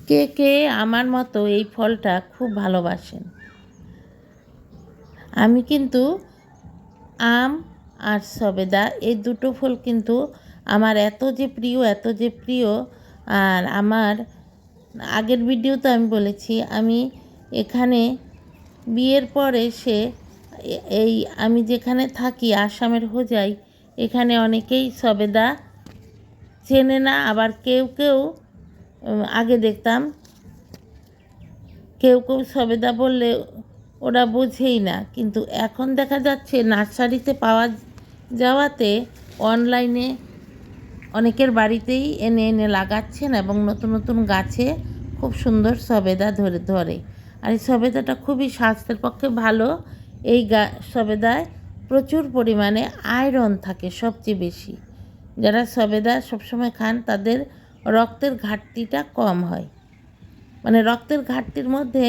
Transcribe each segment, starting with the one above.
কে কে আমার মতো এই ফলটা খুব ভালোবাসেন। আমি কিন্তু আম আর সবেদা এই দুটো ফল কিন্তু আমার এত যে প্রিয়, এত যে প্রিয়। আর আমার আগের ভিডিওতে আমি বলেছি, আমি এখানে বিয়ের পর এসে এই আমি যেখানে থাকি আসামের হোজাই, এখানে অনেকেই সবেদা চেনে না। আবার কেউ কেউ আগে দেখতাম কেউ কেউ সবেদা বললে ওরা বোঝেই না, কিন্তু এখন দেখা যাচ্ছে নার্সারিতে পাওয়া যাওয়াতে অনলাইনে অনেকের বাড়িতেই এনে এনে লাগাচ্ছেন এবং নতুন নতুন গাছে খুব সুন্দর সবেদা ধরে। আর এই সবেদাটা খুবই স্বাস্থ্যের পক্ষে ভালো। এই সবেদায় প্রচুর পরিমাণে আয়রন থাকে সবচেয়ে বেশি। যারা সবেদা সবসময় খান তাদের রক্তের ঘাটতিটা কম হয়। মানে রক্তের ঘাটতির মধ্যে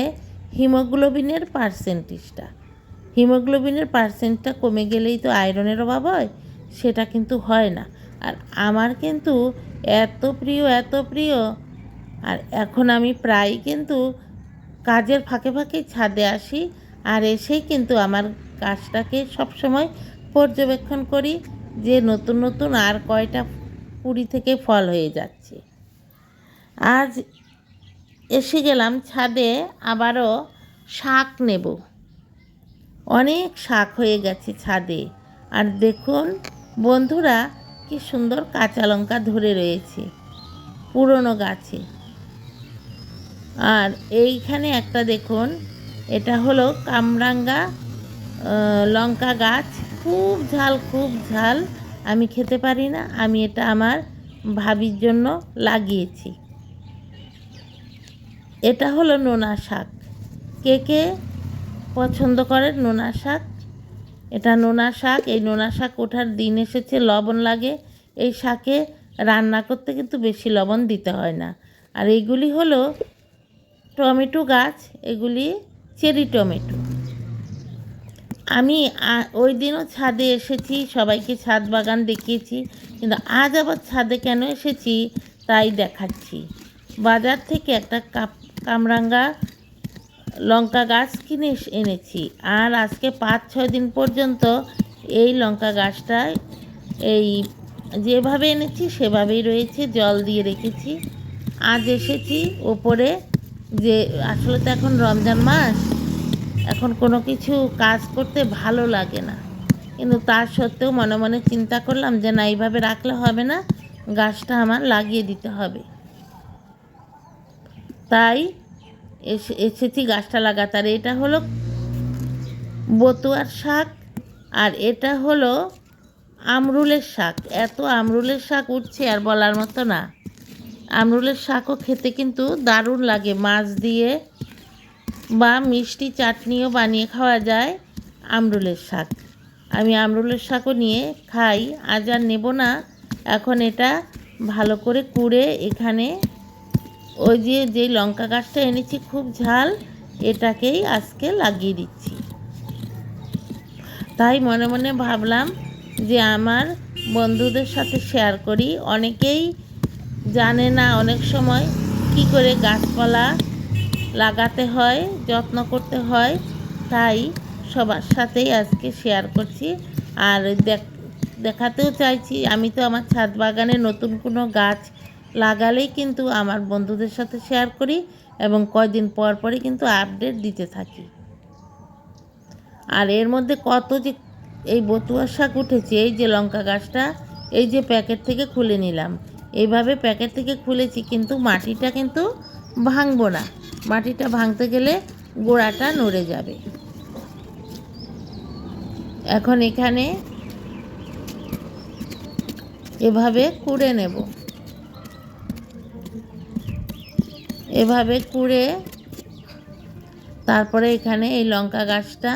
হিমোগ্লোবিনের পার্সেন্টটা কমে গেলেই তো আয়রনের অভাব হয়, সেটা কিন্তু হয় না। আর আমার কিন্তু এত প্রিয়। আর এখন আমি প্রায় কিন্তু কাজের ফাঁকে ফাঁকে ছাদে আসি, আর এসেই কিন্তু আমার গাছটাকে সবসময় পর্যবেক্ষণ করি যে নতুন নতুন আর কয়টা কুড়ি থেকে ফল হয়ে যাচ্ছে। আজ এসে গেলাম ছাদে, আবারও শাক নেব। অনেক শাক হয়ে গেছে ছাদে। আর দেখুন বন্ধুরা, কি সুন্দর কাঁচা লঙ্কা ধরে রয়েছে পুরনো গাছে। আর এইখানে একটা দেখুন, এটা হলো কামরাঙ্গা লঙ্কা গাছ। খুব ঝাল। আমি খেতে পারি না। আমি এটা আমার ভাবির জন্য লাগিয়েছি। এটা হলো নোনা শাক। কে কে পছন্দ করেন নোনা শাক? এটা নোনা শাক। এই নোনা শাক ওঠার দিন এসেছে। লবণ লাগে এই শাকে রান্না করতে, কিন্তু বেশি লবণ দিতে হয় না। আর এইগুলি হলো টমেটো গাছ, এগুলি চেরি টমেটো। আমি ওই দিনও ছাদে এসেছি, সবাইকে ছাদ বাগান দেখিয়েছি, কিন্তু আজ আবার ছাদে কেন এসেছি তাই দেখাচ্ছি। বাজার থেকে একটা কামরাঙ্গা লঙ্কা গাছ কিনে এনেছি। আর আজকে 5-6 দিন পর্যন্ত এই লঙ্কা গাছটায় এই যেভাবে এনেছি সেভাবেই রয়েছে, জল দিয়ে রেখেছি। আজ এসেছি ওপরে, যে আসলে তো এখন রমজান মাস, এখন কোনো কিছু কাজ করতে ভালো লাগে না, কিন্তু তার সত্ত্বেও মনে মনে চিন্তা করলাম যে না, এইভাবে রাখলে হবে না, গাছটা আমার লাগিয়ে দিতে হবে। তাই এসেছি গাছটা লাগাতে। আর এটা হলো বতুয়ার শাক, আর এটা হলো আমরুলের শাক। এত আমরুলের শাক উঠছে আর বলার মতো না। আমরুলের শাকও খেতে কিন্তু দারুণ লাগে, মাছ দিয়ে বা মিষ্টি চাটনিও বানিয়ে খাওয়া যায় আমরুলের শাক। আমি আমরুলের শাকও নিয়ে খাই। আজ আর নেব না। এখন এটা ভালো করে কুড়ে এখানে ওই যে লঙ্কা গাছটা এনেছি খুব ঝাল, এটাকেই আজকে লাগিয়ে দিচ্ছি। তাই মনে মনে ভাবলাম যে আমার বন্ধুদের সাথে শেয়ার করি। অনেকেই জানে না অনেক সময় কি করে গাছপালা লাগাতে হয়, যত্ন করতে হয়। তাই সবার সাথেই আজকে শেয়ার করছি। আর দেখাতেও চাইছি, আমি তো আমার ছাদ বাগানে নতুন কোনো গাছ লাগালেই কিন্তু আমার বন্ধুদের সাথে শেয়ার করি, এবং কয়দিন পর পরই কিন্তু আপডেট দিতে থাকি। আর এর মধ্যে কত যে এই বতুয়া শাক উঠেছে। এই যে লঙ্কা গাছটা, এই যে প্যাকেট থেকে খুলে নিলাম, এইভাবে প্যাকেট থেকে খুলেছি, কিন্তু মাটিটা কিন্তু ভাঙবো না। মাটিটা ভাঙতে গেলে গোড়াটা নড়ে যাবে। এখন এখানে এভাবে কুড়ে নেব। এভাবে কুড়ে তারপরে এখানে এই লঙ্কা গাছটা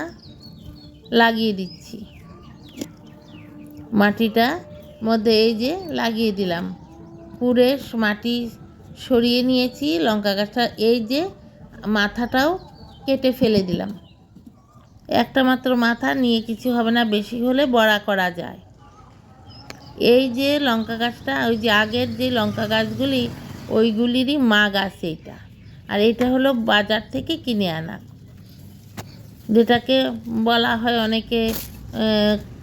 লাগিয়ে দিচ্ছি। মাটিটা মধ্যে এই যে লাগিয়ে দিলাম, কুড়ে মাটি সরিয়ে নিয়েছি। লঙ্কা গাছটা এই যে মাথাটাও কেটে ফেলে দিলাম। একটা মাত্র মাথা নিয়ে কিছু হবে না, বেশি হলে বড়া করা যায়। এই যে লঙ্কা গাছটা, ওই যে আগের যে লঙ্কা গাছগুলি, ওইগুলিরই মা গাছ এইটা। আর এটা হলো বাজার থেকে কিনে আনা, যেটাকে বলা হয় অনেকে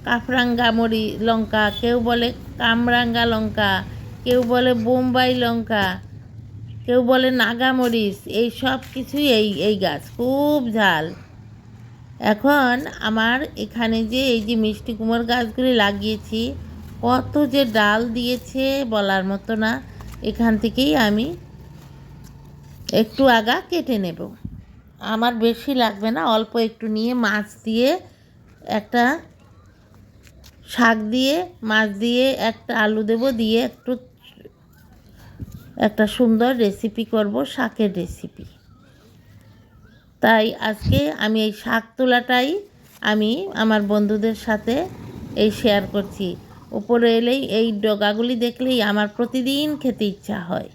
কাফরাঙ্গা লঙ্কা, কেউ বলে কামরাঙ্গা লঙ্কা, কেউ বলে বোম্বাই লঙ্কা, কেউ বলে নাগামরিচ। এই সব কিছুই এই গাছ খুব ঝাল। এখন আমার এখানে যে এই যে মিষ্টি কুমড়োর গাছগুলি লাগিয়েছি, কত যে ডাল দিয়েছে বলার মতো না। এখান থেকেই আমি একটু আগা কেটে নেব। আমার বেশি লাগবে না, অল্প একটু নিয়ে মাছ দিয়ে, একটা শাক দিয়ে, মাছ দিয়ে, একটা আলু দেব, দিয়ে একটা সুন্দর রেসিপি করব, শাকের রেসিপি। তাই আজকে আমি এই শাক তোলাটাই আমি আমার বন্ধুদের সাথে শেয়ার করছি। উপরে এলেই এই ডগাগুলি দেখলেই আমার প্রতিদিন খেতে ইচ্ছা হয়।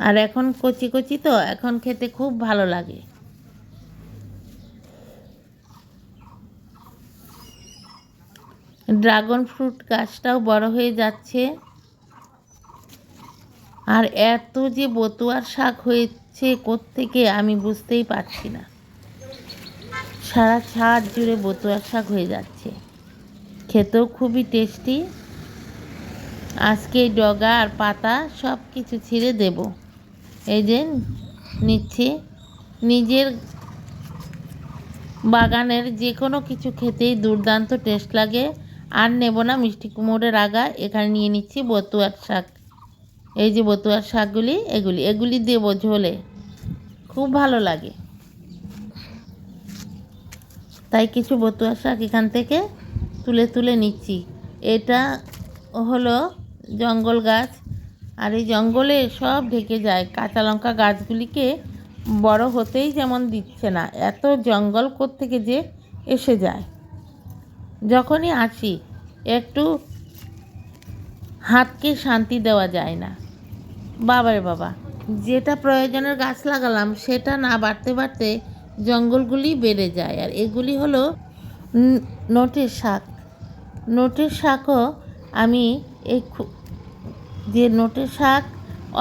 আর এখন কচি কচি তো, এখন খেতে খুব ভালো লাগে। ড্রাগন ফ্রুট গাছটাও বড় হয়ে যাচ্ছে। আর এত যে বতুয়ার শাক হয়েছে কোত্থেকে আমি বুঝতেই পারছি না। সারা ছাদ জুড়ে বতুয়ার শাক হয়ে যাচ্ছে, খেতেও খুবই টেস্টি। আজকে ডগা আর পাতা সব কিছু ছিঁড়ে দেব। এই যে নিচ্ছি। নিজের বাগানের যে কোনো কিছু খেতেই দুর্দান্ত টেস্ট লাগে। আর নেব না মিষ্টি কুমড়োর আগা, এখানে নিয়ে নিচ্ছি বতুয়ার শাক। এই যে বতুয়ার শাকগুলি, এগুলি দেবো ঝোলে, খুব ভালো লাগে। তাই কিছু বতুয়ার শাক এখান থেকে তুলে নিচ্ছি। এটা হলো জঙ্গল গাছ, আর এই জঙ্গলে সব ঢেকে যায়। কাঁচা লঙ্কা গাছগুলিকে বড় হতেই যেমন দিচ্ছে না, এত জঙ্গল কোত্থেকে যে এসে যায়। যখনই আসি একটু হাতকে শান্তি দেওয়া যায় না। বাবারে বাবা, যেটা প্রয়োজনের গাছ লাগালাম সেটা না বাড়তে বাড়তে জঙ্গলগুলি বেড়ে যায়। আর এগুলি হলো নটের শাক। নটের শাকও আমি এই যে নটের শাক,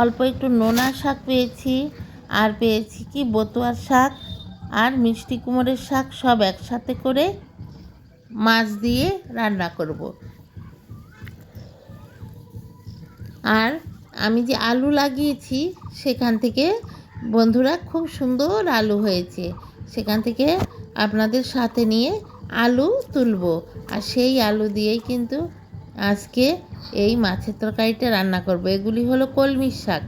অল্প একটু নোনা শাক পেয়েছি, আর পেয়েছি কি বতুয়ার শাক আর মিষ্টি কুমড়োর শাক, সব একসাথে করে মাছ দিয়ে রান্না করব। আর আমি যে আলু লাগিয়েছি সেখান থেকে বন্ধুরা খুব সুন্দর আলু হয়েছে, সেখান থেকে আপনাদের সাথে নিয়ে আলু তুলব। আর সেই আলু দিয়েই কিন্তু আজকে এই মাছের তরকারিটা রান্না করব। এগুলি হলো কলমির শাক।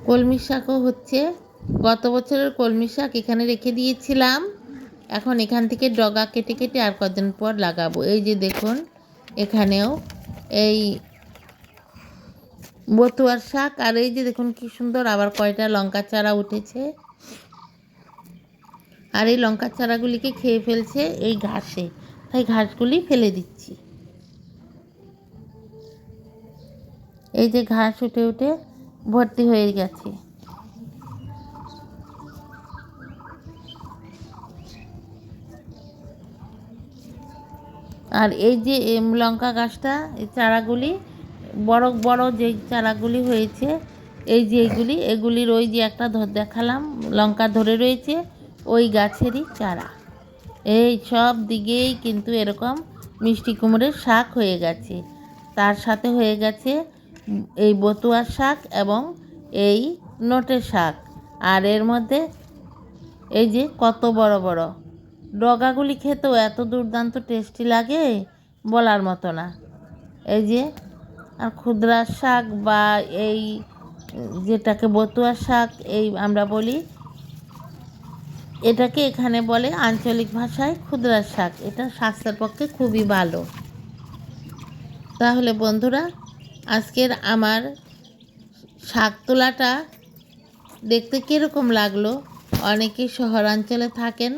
কলমির শাকও হচ্ছে, গত বছরের কলমির শাক এখানে রেখে দিয়েছিলাম। এখন এখান থেকে ডগা কেটে কেটে আর কদিন পর লাগাবো। এই যে দেখুন, এখানেও এই বতুয়ার শাক, আর এই যে দেখুন কি সুন্দর আবার কয়টা লঙ্কা চারা উঠেছে। আর এই লঙ্কা চারাগুলিকে খেয়ে ফেলছে এই ঘাসে, তাই ঘাসগুলি ফেলে দিচ্ছি। এই যে ঘাস উঠে উঠে ভর্তি হয়ে গেছে। আর এই যে লঙ্কা গাছটা, এই চারাগুলি বড় বড় যে চারাগুলি হয়েছে, এই যে এগুলির ওই যে একটা দেখালাম লঙ্কা ধরে রয়েছে, ওই গাছেরই চারা। এই সব দিকেই কিন্তু এরকম মিষ্টি কুমড়োর শাক হয়ে গেছে। তার সাথে হয়ে গেছে এই বতুয়ার শাক এবং এই নটের শাক। আর এর মধ্যে এই যে কত বড় বড় ডগাগুলি, খেতেও এত দুর্দান্ত টেস্টি লাগে বলার মতো না। এই যে আর ক্ষুদ্রা শাক বা এই যেটাকে বতুয়ার শাক এই আমরা বলি, এটাকে এখানে বলে আঞ্চলিক ভাষায় ক্ষুদ্রা শাক। এটা স্বাস্থ্যের পক্ষে খুবই ভালো। তাহলে বন্ধুরা, আজকের আমার শাক তোলাটা দেখতে কীরকম লাগলো? অনেকেই শহরাঞ্চলে থাকেন,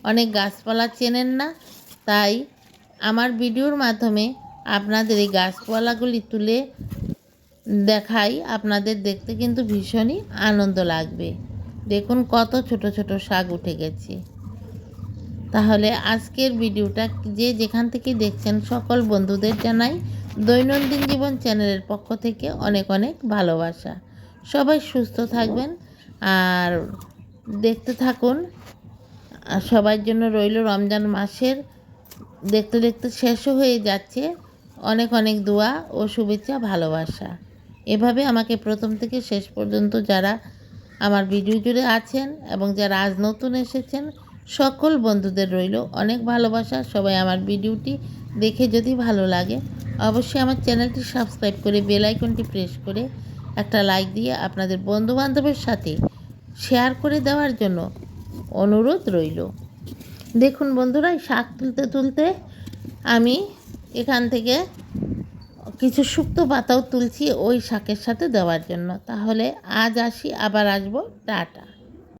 অনেক গাছপালা চেনেন না, তাই আমার ভিডিওর মাধ্যমে আপনাদের এই গাছপালাগুলি তুলে দেখাই। আপনাদের দেখতে কিন্তু ভীষণই আনন্দ লাগবে। দেখুন কত ছোট ছোট শাক উঠে গেছে। তাহলে আজকের ভিডিওটা যে যেখান থেকে দেখছেন সকল বন্ধুদের জানাই দৈনন্দিন জীবন চ্যানেলের পক্ষ থেকে অনেক অনেক ভালোবাসা। সবাই সুস্থ থাকবেন আর দেখতে থাকুন। আর সবার জন্য রইল রমজান মাসের দেখতে দেখতে শেষও হয়ে যাচ্ছে অনেক অনেক দোয়া ও শুভেচ্ছা ভালোবাসা। এভাবে আমাকে প্রথম থেকে শেষ পর্যন্ত যারা আমার ভিডিও জুড়ে আছেন এবং যারা আজ নতুন এসেছেন সকল বন্ধুদের রইল অনেক ভালোবাসা। সবাই আমার ভিডিওটি দেখে যদি ভালো লাগে অবশ্যই আমার চ্যানেলটি সাবস্ক্রাইব করে বেল আইকনটি প্রেস করে একটা লাইক দিয়ে আপনাদের বন্ধুবান্ধবের সাথে শেয়ার করে দেওয়ার জন্য অনুরোধ রইল। দেখুন বন্ধুরা, শাক তুলতে তুলতে আমি এখান থেকে কিছু শুকনো পাতাও তুলছি ওই শাকের সাথে দেওয়ার জন্য। তাহলে আজ আসি, আবার আসবো, টাটা।